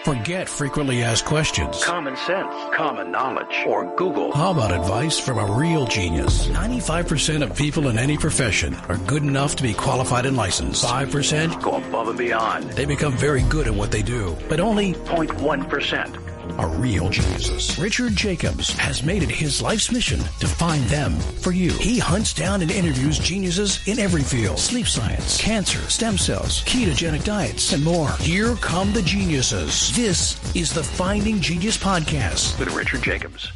Forget frequently asked questions. Common sense, common knowledge, or Google. How about advice from a real genius? 95% of people in any profession are good enough to be qualified and licensed. 5% go above and beyond. They become very good at what they do, but only 0.1% are real geniuses. Richard Jacobs has made it his life's mission to find them for you. He hunts down and interviews geniuses in every field: sleep science, cancer, stem cells, ketogenic diets, and more. Here come the geniuses. This is the Finding Genius Podcast with Richard Jacobs.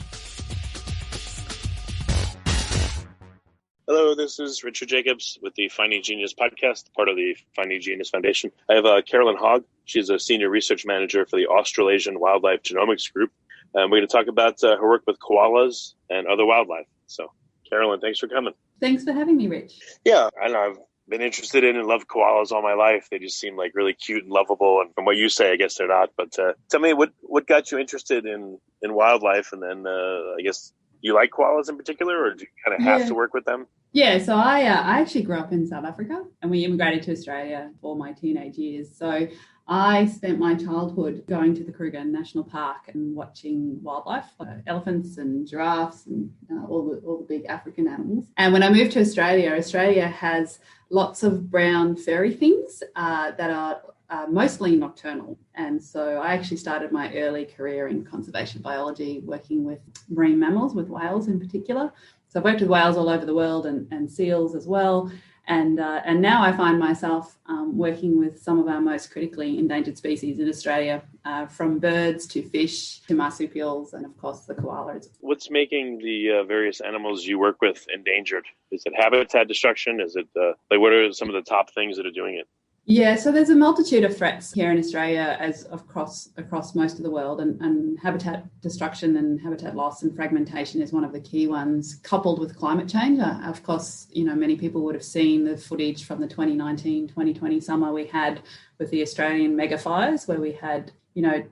Hello, this is Richard Jacobs with the Finding Genius Podcast, part of the Finding Genius Foundation. I have Carolyn Hogg. She's a senior research manager for the Australasian Wildlife Genomics Group. We're going to talk about her work with koalas and other wildlife. So, Carolyn, thanks for coming. Thanks for having me, Rich. Yeah, I know I've been interested in and loved koalas all my life. They just seem like really cute and lovable. And from what you say, I guess they're not. But tell me, what got you interested in wildlife? And then I guess, do you like koalas in particular, or do you kind of have to work with them? Yeah, so I actually grew up in South Africa, and we immigrated to Australia for my teenage years. So I spent my childhood going to the Kruger National Park and watching wildlife, like elephants and giraffes and all the big African animals. And when I moved to Australia, Australia has lots of brown furry things that are mostly nocturnal. And so I actually started my early career in conservation biology, working with marine mammals, with whales in particular. So I've worked with whales all over the world and seals as well. And now I find myself working with some of our most critically endangered species in Australia, from birds to fish to marsupials and, of course, the koala. What's making the various animals you work with endangered? Is it habitat destruction? Is it what are some of the top things that are doing it? Yeah, so there's a multitude of threats here in Australia as across most of the world, and habitat destruction and habitat loss and fragmentation is one of the key ones, coupled with climate change. Of course, many people would have seen the footage from the 2019-2020 summer we had with the Australian mega fires, where we had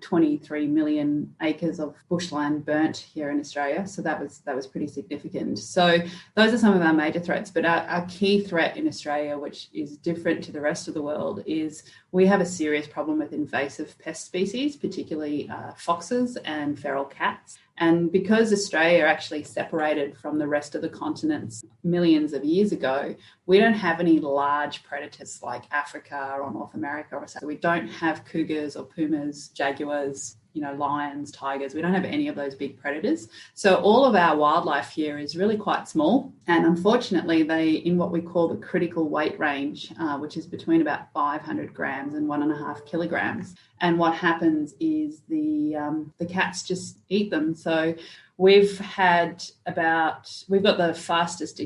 23 million acres of bushland burnt here in Australia. So that was pretty significant. So those are some of our major threats. But our key threat in Australia, which is different to the rest of the world, is we have a serious problem with invasive pest species, particularly foxes and feral cats. And because Australia actually separated from the rest of the continents millions of years ago, we don't have any large predators like Africa or North America. So we don't have cougars or pumas, jaguars, lions, tigers. We don't have any of those big predators. So all of our wildlife here is really quite small. And unfortunately, they in what we call the critical weight range, which is between about 500 grams and 1.5 kilograms. And what happens is the cats just eat them. So we've got the fastest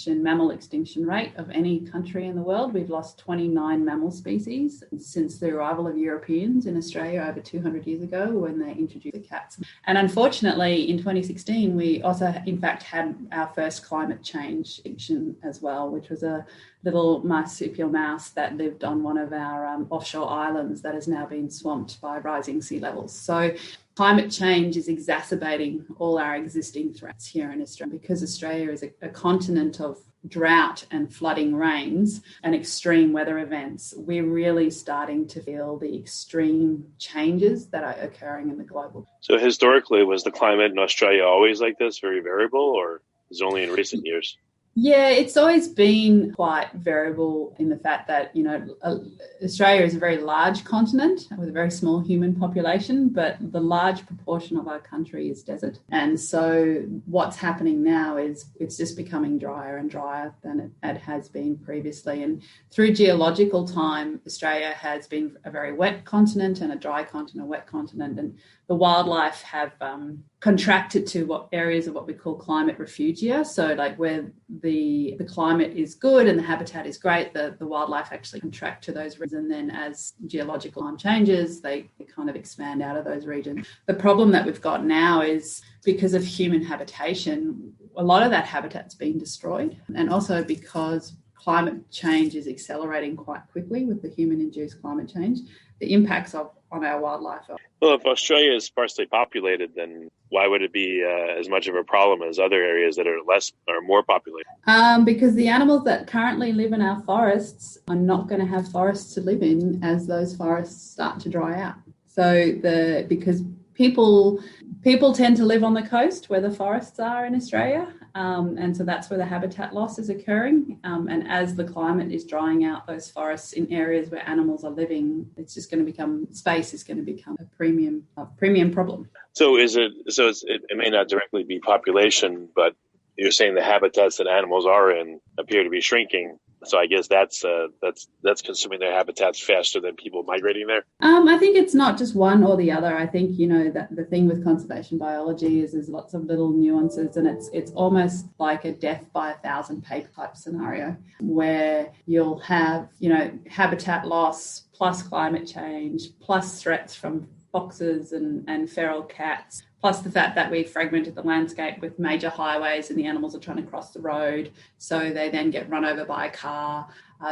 mammal extinction rate of any country in the world. We've lost 29 mammal species since the arrival of Europeans in Australia over 200 years ago, when they introduced the cats. And unfortunately, in 2016, we also, in fact, had our first climate change extinction as well, which was a little marsupial mouse that lived on one of our offshore islands that has now been swamped by rising sea levels. So climate change is exacerbating all our existing threats here in Australia. Because Australia is a continent of drought and flooding rains and extreme weather events, we're really starting to feel the extreme changes that are occurring in the global. So historically, was the climate in Australia always like this, very variable, or is it only in recent years? Yeah, it's always been quite variable in the fact that, Australia is a very large continent with a very small human population, but the large proportion of our country is desert. And so what's happening now is it's just becoming drier and drier than it has been previously. And through geological time, Australia has been a very wet continent and a dry continent, a wet continent. And the wildlife have contracted to areas of what we call climate refugia. So like where the climate is good and the habitat is great, the wildlife actually contract to those regions. And then as geological time changes, they kind of expand out of those regions. The problem that we've got now is because of human habitation, a lot of that habitat's been destroyed. And also because climate change is accelerating quite quickly with the human-induced climate change, the impacts on our wildlife. Well, if Australia is sparsely populated, then why would it be as much of a problem as other areas that are more populated? Because the animals that currently live in our forests are not going to have forests to live in as those forests start to dry out. Because people tend to live on the coast where the forests are in Australia, and so that's where the habitat loss is occurring. And as the climate is drying out those forests in areas where animals are living, it's just going to become a premium problem. So it may not directly be population, but you're saying the habitats that animals are in appear to be shrinking. So I guess that's consuming their habitats faster than people migrating there. I think it's not just one or the other. I think, that the thing with conservation biology is there's lots of little nuances, and it's almost like a death by 1,000 paper type scenario where you'll have, habitat loss plus climate change plus threats from foxes and feral cats, plus the fact that we fragmented the landscape with major highways and the animals are trying to cross the road, so they then get run over by a car.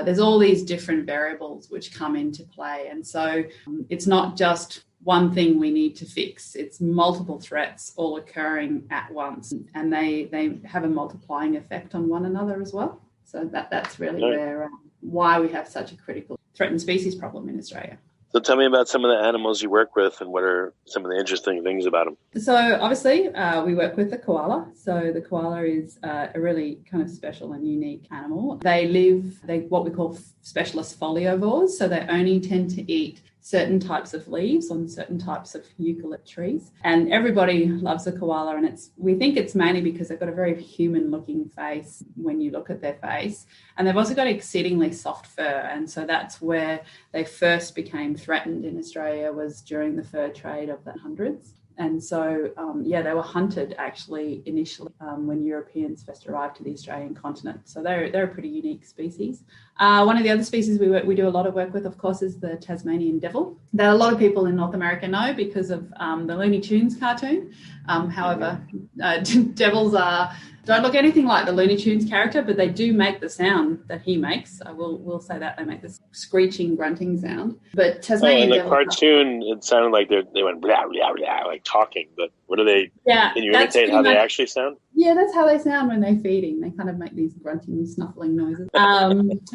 There's all these different variables which come into play. And so it's not just one thing we need to fix. It's multiple threats all occurring at once, and they have a multiplying effect on one another as well. So that's really why we have such a critical threatened species problem in Australia. So tell me about some of the animals you work with and what are some of the interesting things about them. So obviously we work with the koala. So the koala is a really kind of special and unique animal. They what we call specialist foliovores. So they only tend to eat certain types of leaves on certain types of eucalypt trees. And everybody loves the koala, and we think it's mainly because they've got a very human-looking face when you look at their face. And they've also got exceedingly soft fur, and so that's where they first became threatened in Australia, was during the fur trade of the hundreds. And so, they were hunted actually initially when Europeans first arrived to the Australian continent. So they're a pretty unique species. One of the other species we do a lot of work with, of course, is the Tasmanian Devil, that a lot of people in North America know because of the Looney Tunes cartoon. However, devils don't look anything like the Looney Tunes character, but they do make the sound that he makes. I will say that they make this screeching, grunting sound. But Tasmanian Devil, in the cartoon, it sounded like they went blah blah blah, like talking. But what do they? Yeah, can you imitate how they actually sound? Yeah, that's how they sound when they're feeding. They kind of make these grunting, snuffling noises.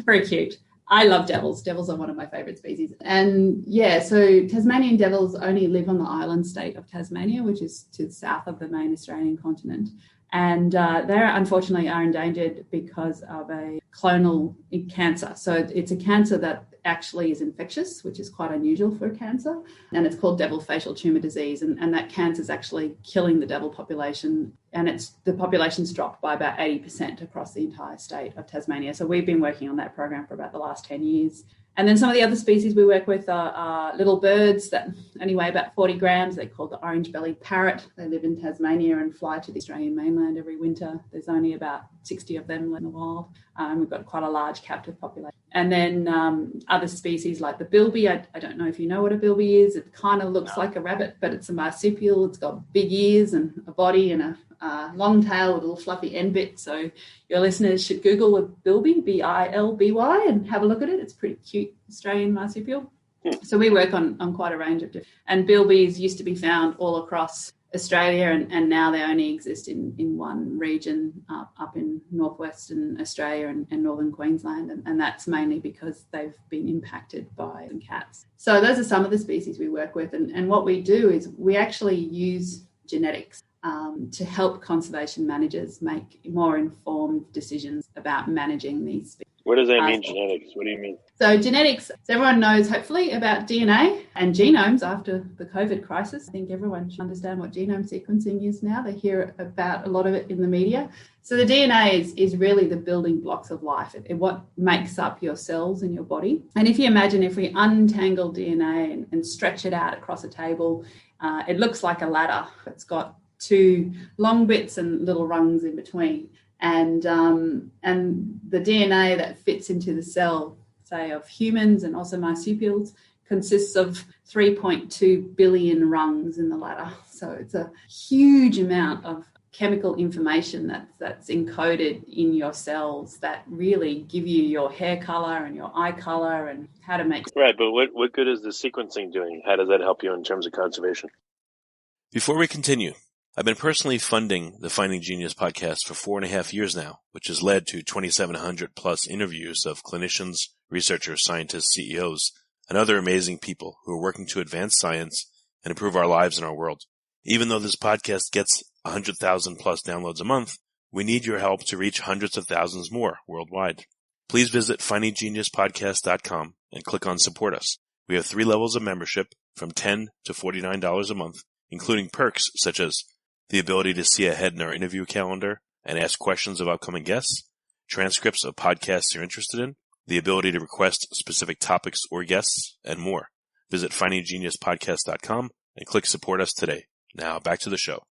Very cute. I love devils. Devils are one of my favourite species. And so Tasmanian devils only live on the island state of Tasmania, which is to the south of the main Australian continent. And they unfortunately are endangered because of a clonal cancer. So it's a cancer that actually is infectious, which is quite unusual for a cancer. And it's called devil facial tumour disease. And that cancer is actually killing the devil population. And the population's dropped by about 80% across the entire state of Tasmania. So we've been working on that program for about the last 10 years. And then some of the other species we work with are little birds that only weigh about 40 grams. They're called the orange-bellied parrot. They live in Tasmania and fly to the Australian mainland every winter. There's only about 60 of them in the wild. We've got quite a large captive population. And then other species like the bilby. I don't know if you know what a bilby is. It kind of looks like a rabbit, but it's a marsupial. It's got big ears and a body and a long tail with a little fluffy end bit. So your listeners should Google a bilby, B-I-L-B-Y, and have a look at it. It's a pretty cute Australian marsupial. So we work on quite a range of different. And bilbies used to be found all across Australia, and now they only exist in one region up in northwestern Australia and northern Queensland, and that's mainly because they've been impacted by cats. So those are some of the species we work with, and what we do is we actually use genetics to help conservation managers make more informed decisions about managing these species. What does that mean, genetics? What do you mean? So genetics, so everyone knows hopefully about DNA and genomes after the COVID crisis. I think everyone should understand what genome sequencing is now. They hear about a lot of it in the media. So the DNA is really the building blocks of life. It what makes up your cells in your body. And if you imagine if we untangle DNA and stretch it out across a table, it looks like a ladder. It's got two long bits and little rungs in between. And the DNA that fits into the cell, say, of humans and also marsupials, consists of 3.2 billion rungs in the ladder. So it's a huge amount of chemical information that's encoded in your cells that really give you your hair color and your eye color and how to make... Right, but what good is the sequencing doing? How does that help you in terms of conservation? Before we continue, I've been personally funding the Finding Genius podcast for 4.5 years now, which has led to 2,700 plus interviews of clinicians, researchers, scientists, CEOs, and other amazing people who are working to advance science and improve our lives and our world. Even though this podcast gets 100,000 plus downloads a month, we need your help to reach hundreds of thousands more worldwide. Please visit FindingGeniusPodcast.com and click on Support Us. We have 3 levels of membership from $10 to $49 a month, including perks such as the ability to see ahead in our interview calendar and ask questions of upcoming guests, transcripts of podcasts you're interested in, the ability to request specific topics or guests, and more. Visit FindingGeniusPodcast.com and click Support Us today. Now back to the show.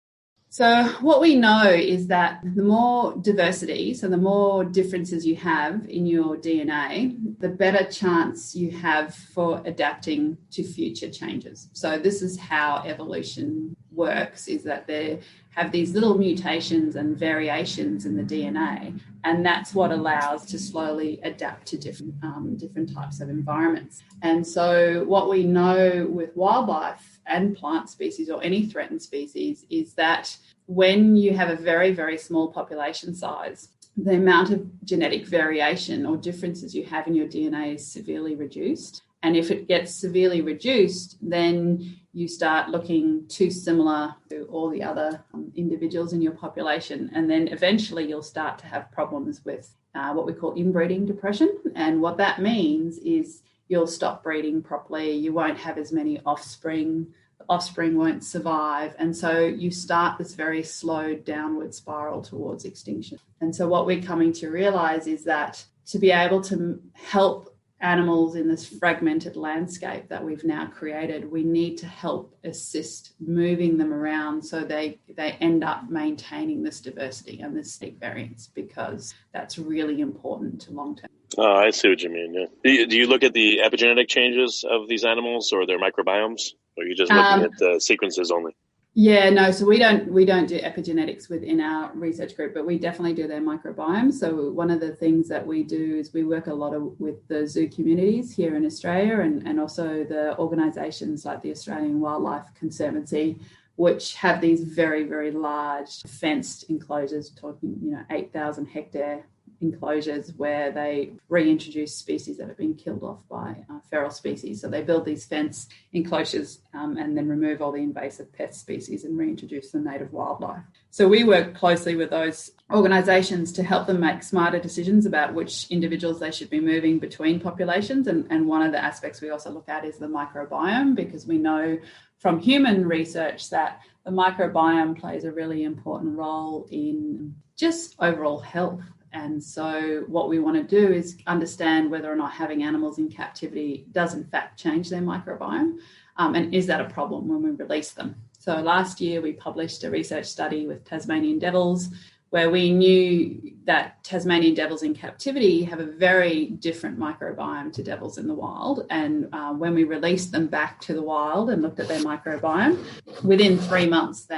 So what we know is that the more diversity, so the more differences you have in your DNA, the better chance you have for adapting to future changes. So this is how evolution works, is that they have these little mutations and variations in the DNA, and that's what allows to slowly adapt to different types of environments. And so what we know with wildlife and plant species or any threatened species is that when you have a very, very small population size, the amount of genetic variation or differences you have in your DNA is severely reduced. And if it gets severely reduced, then you start looking too similar to all the other individuals in your population. And then eventually you'll start to have problems with what we call inbreeding depression. And what that means is you'll stop breeding properly. You won't have as many offspring. The offspring won't survive. And so you start this very slow downward spiral towards extinction. And so what we're coming to realize is that to be able to help animals in this fragmented landscape that we've now created, we need to help assist moving them around so they end up maintaining this diversity and this variance, because that's really important to long term. Oh, I see what you mean. Yeah. Do you look at the epigenetic changes of these animals or their microbiomes, or are you just looking at the sequences only? Yeah, no, so we don't do epigenetics within our research group, but we definitely do their microbiome. So one of the things that we do is we work a lot with the zoo communities here in Australia, and also the organisations like the Australian Wildlife Conservancy, which have these very, very large fenced enclosures, talking 8,000 hectare enclosures where they reintroduce species that have been killed off by feral species. So they build these fence enclosures and then remove all the invasive pest species and reintroduce the native wildlife. So we work closely with those organisations to help them make smarter decisions about which individuals they should be moving between populations. And one of the aspects we also look at is the microbiome, because we know from human research that the microbiome plays a really important role in just overall health. And so what we want to do is understand whether or not having animals in captivity does in fact change their microbiome, and is that a problem when we release them. So last year we published a research study with Tasmanian Devils, where we knew that Tasmanian devils in captivity have a very different microbiome to devils in the wild. And when we released them back to the wild and looked at their microbiome, within 3 months, the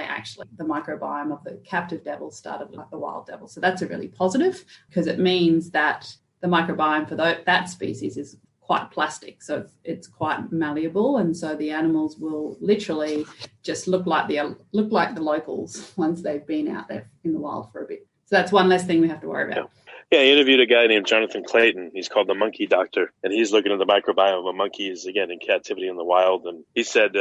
microbiome of the captive devils started like the wild devil. So that's a really positive, because it means that the microbiome for that species is quite plastic, so it's quite malleable, and so the animals will literally just look like the locals once they've been out there in the wild for a bit. So that's one less thing we have to worry about. Yeah, I interviewed a guy named Jonathan Clayton. He's called the monkey doctor, and he's looking at the microbiome of monkeys, again, in captivity in the wild. And he said,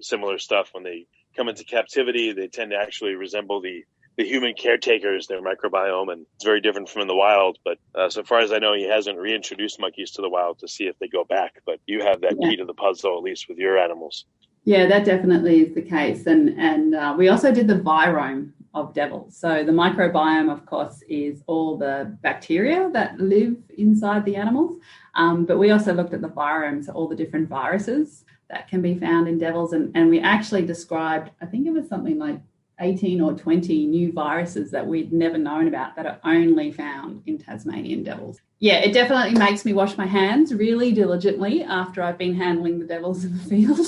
similar stuff. When they come into captivity, they tend to actually resemble the human caretakers, their microbiome, and it's very different from in the wild. But so far as I know, he hasn't reintroduced monkeys to the wild to see if they go back. But you have that key to the puzzle, at least with your animals. Yeah, that definitely is the case. And we also did the virome of devils. So the microbiome, of course, is all the bacteria that live inside the animals. But we also looked at the virome, so all the different viruses that can be found in devils. And we actually described, I think it was something like 18 or 20 new viruses that we'd never known about that are only found in Tasmanian devils. Yeah, it definitely makes me wash my hands really diligently after I've been handling the devils in the field.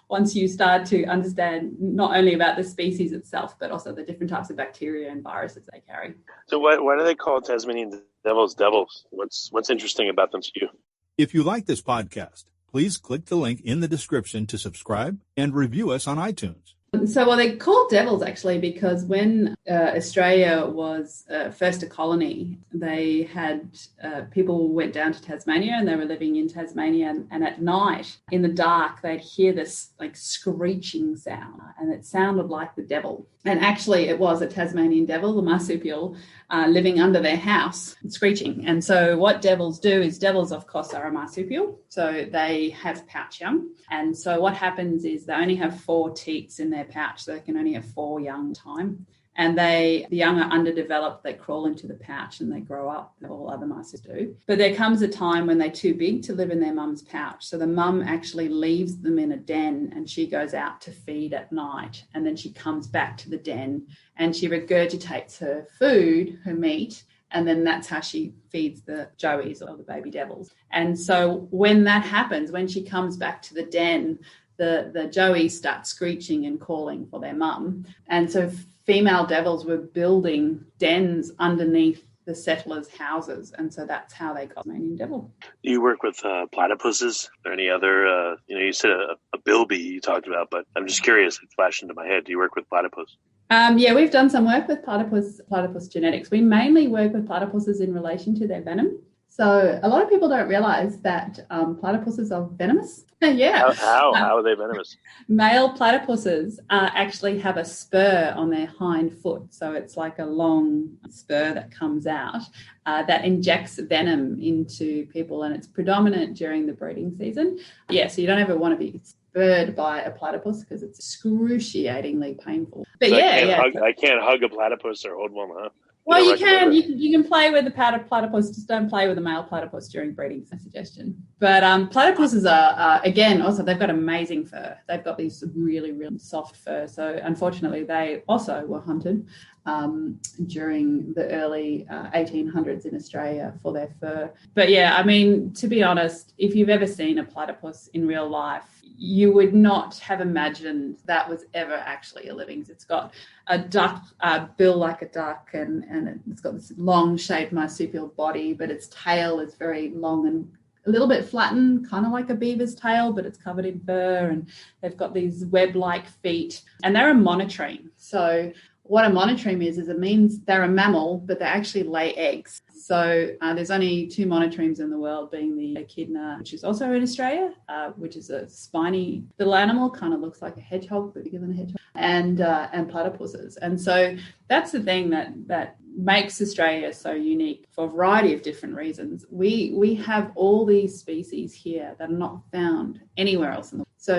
Once you start to understand not only about the species itself, but also the different types of bacteria and viruses they carry. So why do they call Tasmanian devils? What's interesting about them to you? If you like this podcast, please click the link in the description to subscribe and review us on iTunes. Well, they're called devils actually because when Australia was first a colony, they had people went down to Tasmania and they were living in Tasmania, and at night in the dark they'd hear this like screeching sound, and it sounded like the devil. And actually it was a Tasmanian devil, the marsupial, living under their house screeching. And so what devils do is, devils of course are a marsupial, so they have pouch young. And so what happens is they only have 4 teats in their pouch, so they can only have 4 young at a time. And the young are underdeveloped, they crawl into the pouch and they grow up, all other mice do. But there comes a time when they're too big to live in their mum's pouch. So the mum actually leaves them in a den and she goes out to feed at night. And then she comes back to the den and she regurgitates her food, her meat, and then that's how she feeds the joeys or the baby devils. And so when that happens, when she comes back to the den, the joeys start screeching and calling for their mum. And so female devils were building dens underneath the settlers' houses, and so that's how they got Tasmanian devil. Do you work with platypuses or any other, you said a bilby you talked about, but I'm just curious, it flashed into my head. Do you work with platypus? Yeah, we've done some work with platypus genetics. We mainly work with platypuses in relation to their venom. So a lot of people don't realise that platypuses are venomous. Yeah. How are they venomous? Male platypuses actually have a spur on their hind foot. So it's like a long spur that comes out that injects venom into people, and it's predominant during the breeding season. Yeah, so you don't ever want to be spurred by a platypus because it's excruciatingly painful. But so yeah, I can't hug a platypus or hold one, huh? Well, you can. You can play with the platypus. Just don't play with a male platypus during breeding. Is a suggestion. But platypuses are again also they've got amazing fur. They've got these really really soft fur. So unfortunately, they also were hunted during the early 1800s in Australia for their fur. But yeah, I mean, to be honest, if you've ever seen a platypus in real life, you would not have imagined that was ever actually a living. It's got a duck bill like a duck, and it's got this long shaped marsupial body, but its tail is very long and a little bit flattened, kind of like a beaver's tail, but it's covered in fur, and they've got these web-like feet, and they're a monotreme. So what a monotreme is it means they're a mammal, but they actually lay eggs. So there's only 2 monotremes in the world, being the echidna, which is also in Australia, which is a spiny little animal, kind of looks like a hedgehog, but bigger than a hedgehog, and platypuses. And so that's the thing that makes Australia so unique for a variety of different reasons. We have all these species here that are not found anywhere else in the world. So,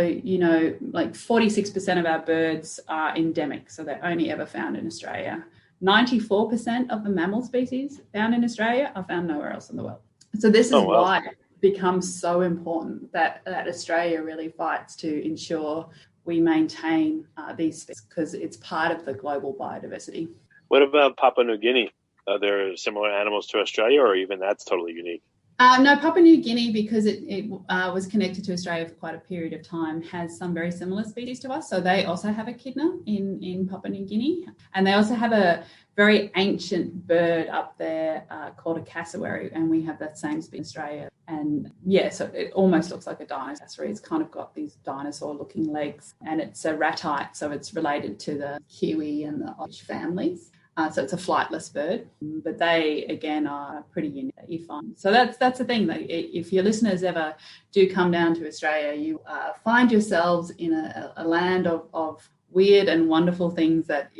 like 46% of our birds are endemic, so they're only ever found in Australia. 94% of the mammal species found in Australia are found nowhere else in the world. So this is why it becomes so important that Australia really fights to ensure we maintain these species, because it's part of the global biodiversity. What about Papua New Guinea? Are there similar animals to Australia, or even that's totally unique? No, Papua New Guinea, because it was connected to Australia for quite a period of time, has some very similar species to us. So they also have echidna in Papua New Guinea. And they also have a very ancient bird up there called a cassowary, and we have that same species in Australia. And yeah, so it almost looks like a dinosaur. It's kind of got these dinosaur-looking legs, and it's a ratite, so it's related to the kiwi and the ostrich families. So it's a flightless bird, but they, again, are pretty unique that you find. So that's the thing. That if your listeners ever do come down to Australia, you find yourselves in a land of weird and wonderful things that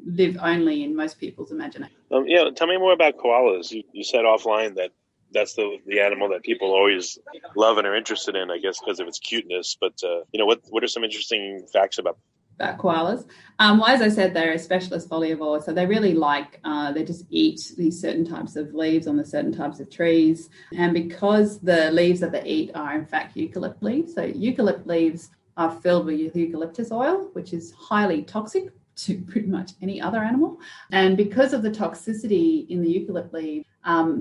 live only in most people's imagination. Tell me more about koalas. You said offline that that's the animal that people always love and are interested in, I guess, because of its cuteness. But, what are some interesting facts about koalas? Well, as I said, they're a specialist foliivore, so they really they just eat these certain types of leaves on the certain types of trees. And because the leaves that they eat are in fact eucalypt leaves, so eucalypt leaves are filled with eucalyptus oil, which is highly toxic to pretty much any other animal. And because of the toxicity in the eucalypt leaf,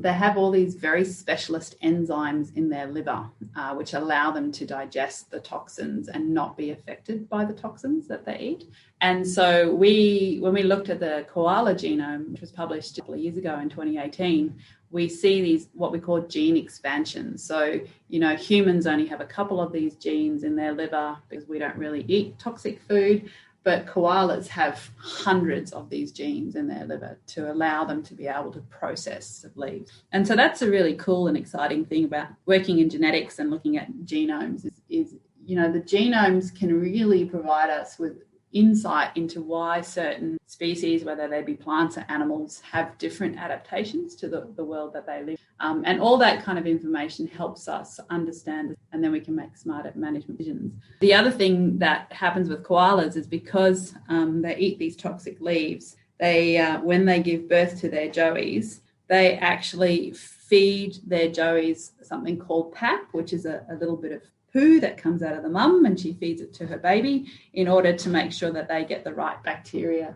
they have all these very specialist enzymes in their liver, which allow them to digest the toxins and not be affected by the toxins that they eat. And so when we looked at the koala genome, which was published a couple of years ago in 2018, we see these what we call gene expansions. So, humans only have a couple of these genes in their liver because we don't really eat toxic food. But koalas have hundreds of these genes in their liver to allow them to be able to process leaves. And so that's a really cool and exciting thing about working in genetics and looking at genomes is the genomes can really provide us with insight into why certain species, whether they be plants or animals, have different adaptations to the world that they live in. And all that kind of information helps us understand, and then we can make smarter management decisions. The other thing that happens with koalas is because they eat these toxic leaves, they when they give birth to their joeys, they actually feed their joeys something called pap, which is a little bit of poo that comes out of the mum, and she feeds it to her baby in order to make sure that they get the right bacteria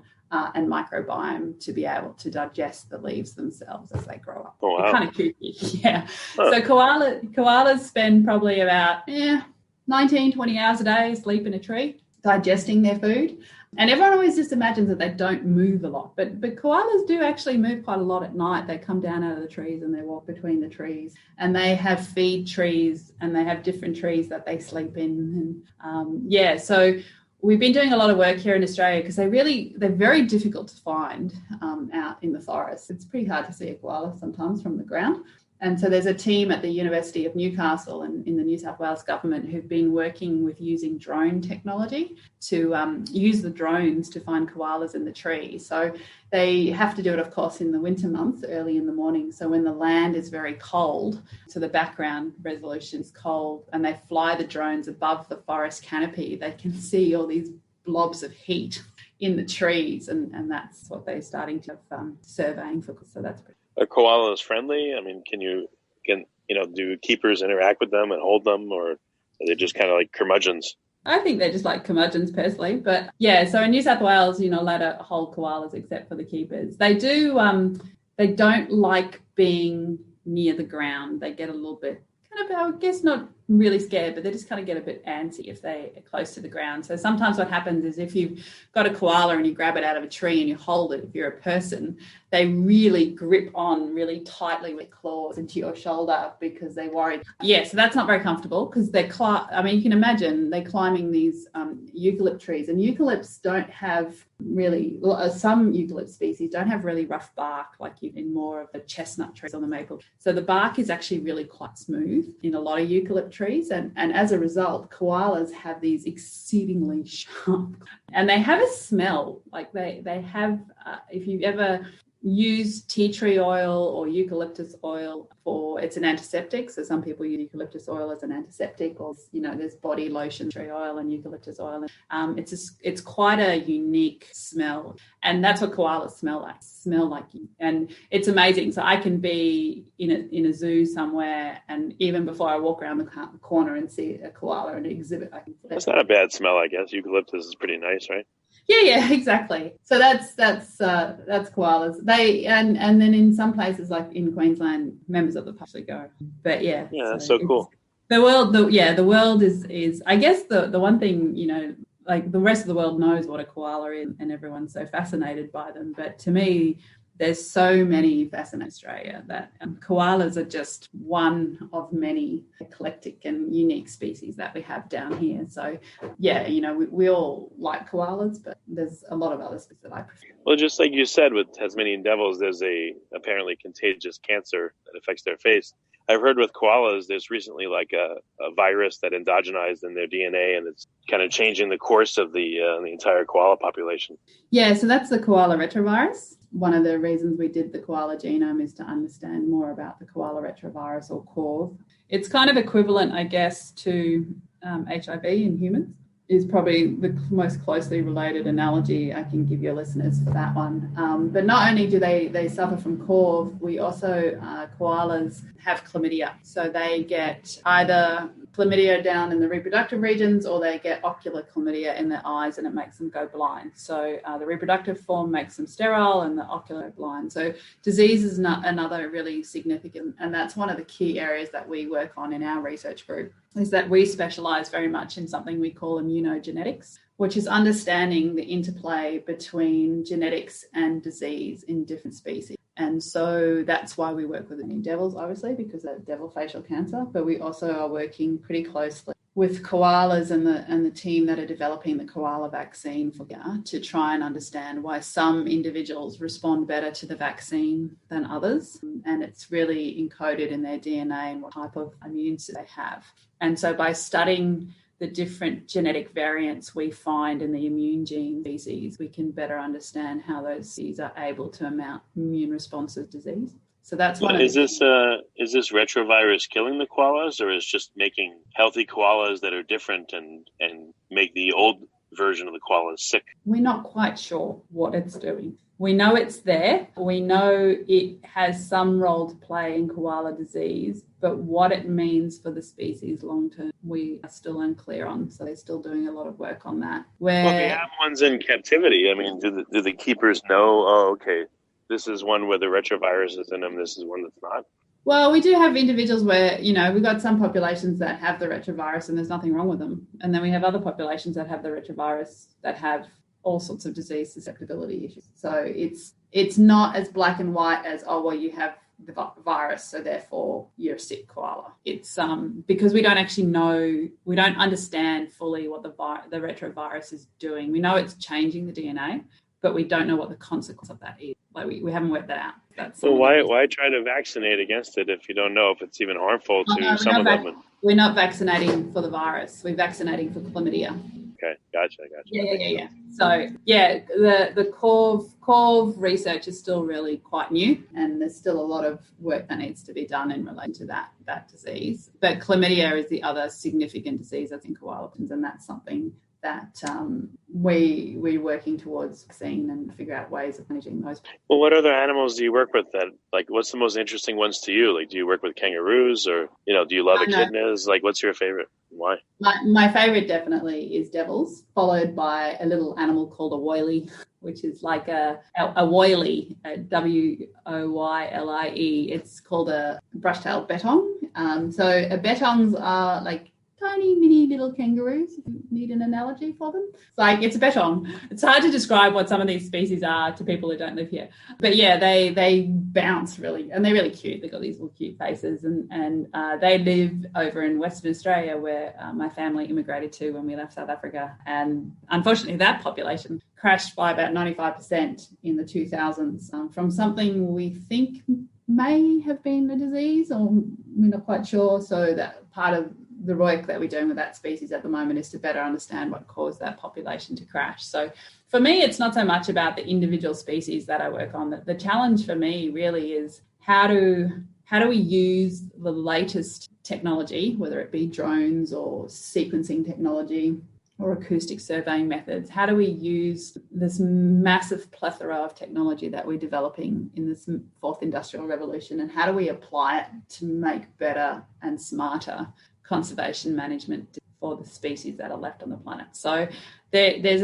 and microbiome to be able to digest the leaves themselves as they grow up. Oh, wow. It's kind of kooky, yeah. Huh. So koalas spend probably about 19, 20 hours a day asleep in a tree, digesting their food. And everyone always just imagines that they don't move a lot. But koalas do actually move quite a lot at night. They come down out of the trees and they walk between the trees. And they have feed trees and they have different trees that they sleep in. And so we've been doing a lot of work here in Australia because they're very difficult to find out in the forest. It's pretty hard to see a koala sometimes from the ground. And so there's a team at the University of Newcastle and in the New South Wales government who've been working with using drone technology to use the drones to find koalas in the tree. So they have to do it, of course, in the winter months, early in the morning. So when the land is very cold, so the background resolution is cold, and they fly the drones above the forest canopy, they can see all these blobs of heat in the trees. And that's what they're starting to have surveying for. So that's pretty. Are koalas friendly? I mean, do keepers interact with them and hold them, or are they just kind of like curmudgeons? I think they're just like curmudgeons personally, but yeah. So in New South Wales, you're not allowed to hold koalas except for the keepers. They do. They don't like being near the ground. They get a little bit kind of, I guess, not really scared, but they just kind of get a bit antsy if they are close to the ground. So sometimes what happens is if you've got a koala and you grab it out of a tree and you hold it, if you're a person, they really grip on really tightly with claws into your shoulder because they're worried. Yeah, so that's not very comfortable because you can imagine they're climbing these eucalypt trees, and eucalypts don't have really, some eucalypt species don't have really rough bark like in more of the chestnut trees or the maple. So the bark is actually really quite smooth in a lot of eucalypt trees, and as a result, koalas have these exceedingly sharp, and they have a smell. Like they have, if you've ever used tea tree oil or eucalyptus oil it's an antiseptic. So some people use eucalyptus oil as an antiseptic, or there's body lotion, tree oil and eucalyptus oil. It's quite a unique smell, and that's what koalas smell like. And it's amazing. So I can be in a zoo somewhere, and even before I walk around the corner and see a koala in an exhibit, I can. That's not a bad smell, I guess. Eucalyptus is pretty nice, right? Yeah, exactly. So that's koalas. They and then in some places like in Queensland, members of the public go. But yeah, that's so cool. The world is I guess the one thing, like the rest of the world knows what a koala is, and everyone's so fascinated by them. But to me, there's so many fascinating in Australia that koalas are just one of many eclectic and unique species that we have down here. So, yeah, we all like koalas, but there's a lot of other species that I prefer. Well, just like you said with Tasmanian devils, there's a apparently contagious cancer that affects their face. I've heard with koalas, there's recently like a virus that endogenized in their DNA, and it's kind of changing the course of the entire koala population. Yeah, so that's the koala retrovirus. One of the reasons we did the koala genome is to understand more about the koala retrovirus, or KORV. It's kind of equivalent, I guess, to HIV in humans. Is probably the most closely related analogy I can give your listeners for that one. But not only do they suffer from KORV, we also, koalas have chlamydia. So they get either chlamydia down in the reproductive regions, or they get ocular chlamydia in their eyes, and it makes them go blind. So the reproductive form makes them sterile, and the ocular blind. So disease is another really significant, and that's one of the key areas that we work on in our research group, is that we specialise very much in something we call immunogenetics, which is understanding the interplay between genetics and disease in different species. And so that's why we work with Tasmanian devils, obviously, because of devil facial cancer, but we also are working pretty closely with koalas and the team that are developing the koala vaccine to try and understand why some individuals respond better to the vaccine than others. And it's really encoded in their DNA and what type of immune system they have. And so by studying the different genetic variants we find in the immune gene species, we can better understand how those species are able to mount immune responsive disease. So that's one. Is this retrovirus killing the koalas, or is just making healthy koalas that are different and make the old version of the koalas sick? We're not quite sure what it's doing. We know it's there. We know it has some role to play in koala disease, but what it means for the species long term, we are still unclear on. So they're still doing a lot of work on that. Well, they have ones in captivity. I mean, do the keepers know? Oh, okay. This is one where the retrovirus is in them. This is one that's not. Well, we do have individuals where, we've got some populations that have the retrovirus and there's nothing wrong with them. And then we have other populations that have the retrovirus that have all sorts of disease susceptibility issues. So it's not as black and white as, you have the virus, so therefore you're a sick koala. It's because we don't actually know, we don't understand fully what the retrovirus is doing. We know it's changing the DNA, but we don't know what the consequence of that is. Like we haven't worked that out. So why try to vaccinate against it if you don't know if it's even harmful to some of them? We're not vaccinating for the virus. We're vaccinating for chlamydia. Okay, gotcha. Yeah. So the CORV research is still really quite new, and there's still a lot of work that needs to be done in relation to that disease. But chlamydia is the other significant disease that's in koalas, and that's something that we're working towards vaccine and figure out ways of managing those. Well, what other animals do you work with that, what's the most interesting ones to you? Do you work with kangaroos or, do you love echidnas? What's your favorite? Why? My favorite definitely is devils, followed by a little animal called a woylie, which is like a woylie, Woylie. It's called a brush-tailed bettong. So bettongs are tiny mini little kangaroos, if you need an analogy for them. It's a bettong. It's hard to describe what some of these species are to people who don't live here. But yeah, they bounce really, and they're really cute. They've got these little cute faces, and they live over in Western Australia where my family immigrated to when we left South Africa. And unfortunately, that population crashed by about 95% in the 2000s from something we think may have been a disease, or we're not quite sure. So that part of the work that we're doing with that species at the moment is to better understand what caused that population to crash. So for me, it's not so much about the individual species that I work on. The challenge for me really is how do we use the latest technology, whether it be drones or sequencing technology or acoustic surveying methods, how do we use this massive plethora of technology that we're developing in this fourth industrial revolution, and how do we apply it to make better and smarter conservation management for the species that are left on the planet? So there's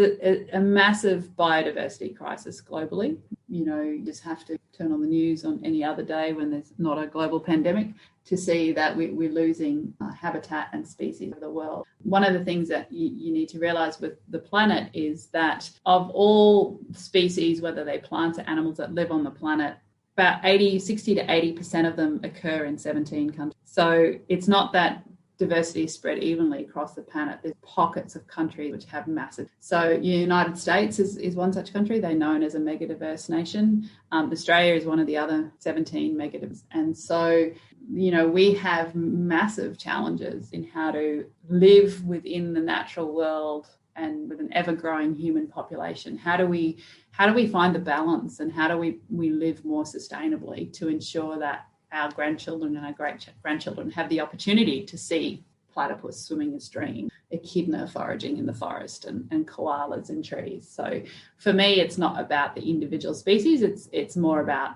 a massive biodiversity crisis globally. You just have to turn on the news on any other day when there's not a global pandemic to see that we're losing habitat and species of the world. One of the things that you need to realize with the planet is that of all species, whether they're plants or animals that live on the planet, about 60 to 80% of them occur in 17 countries. So it's not that diversity is spread evenly across the planet. There's pockets of countries which have massive. So United States is one such country. They're known as a megadiverse nation. Australia is one of the other 17 megadiverse. And so, we have massive challenges in how to live within the natural world and with an ever-growing human population. How do we find the balance, and how do we live more sustainably to ensure that our grandchildren and our great-grandchildren have the opportunity to see platypus swimming in stream, echidna foraging in the forest, and koalas in trees. So for me, it's not about the individual species. It's more about,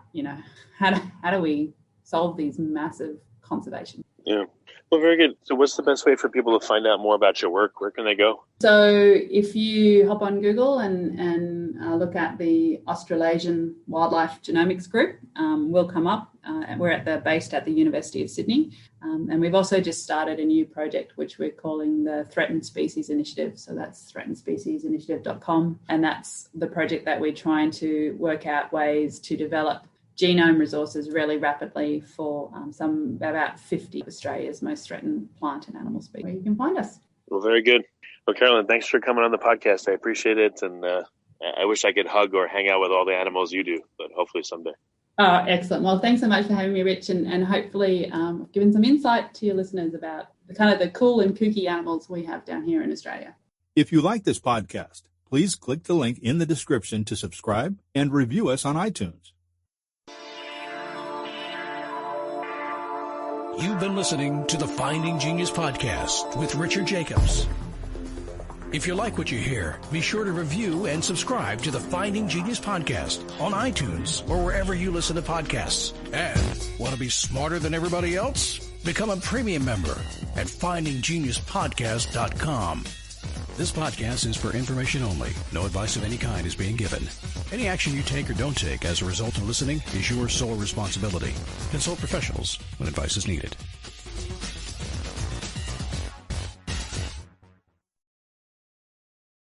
how do we solve these massive conservation? Yeah. Well, very good. So what's the best way for people to find out more about your work? Where can they go? So if you hop on Google and look at the Australasian Wildlife Genomics Group, we'll come up. We're based at the University of Sydney. And we've also just started a new project, which we're calling the Threatened Species Initiative. So that's threatenedspeciesinitiative.com. And that's the project that we're trying to work out ways to develop genome resources really rapidly for about 50 of Australia's most threatened plant and animal species, where you can find us. Well, very good. Well, Carolyn, thanks for coming on the podcast. I appreciate it. And I wish I could hug or hang out with all the animals you do, but hopefully someday. Oh, excellent. Well, thanks so much for having me, Rich, and hopefully given some insight to your listeners about the cool and kooky animals we have down here in Australia. If you like this podcast, please click the link in the description to subscribe and review us on iTunes. You've been listening to the Finding Genius podcast with Richard Jacobs. If you like what you hear, be sure to review and subscribe to the Finding Genius podcast on iTunes or wherever you listen to podcasts. And want to be smarter than everybody else? Become a premium member at findinggeniuspodcast.com. This podcast is for information only. No advice of any kind is being given. Any action you take or don't take as a result of listening is your sole responsibility. Consult professionals when advice is needed.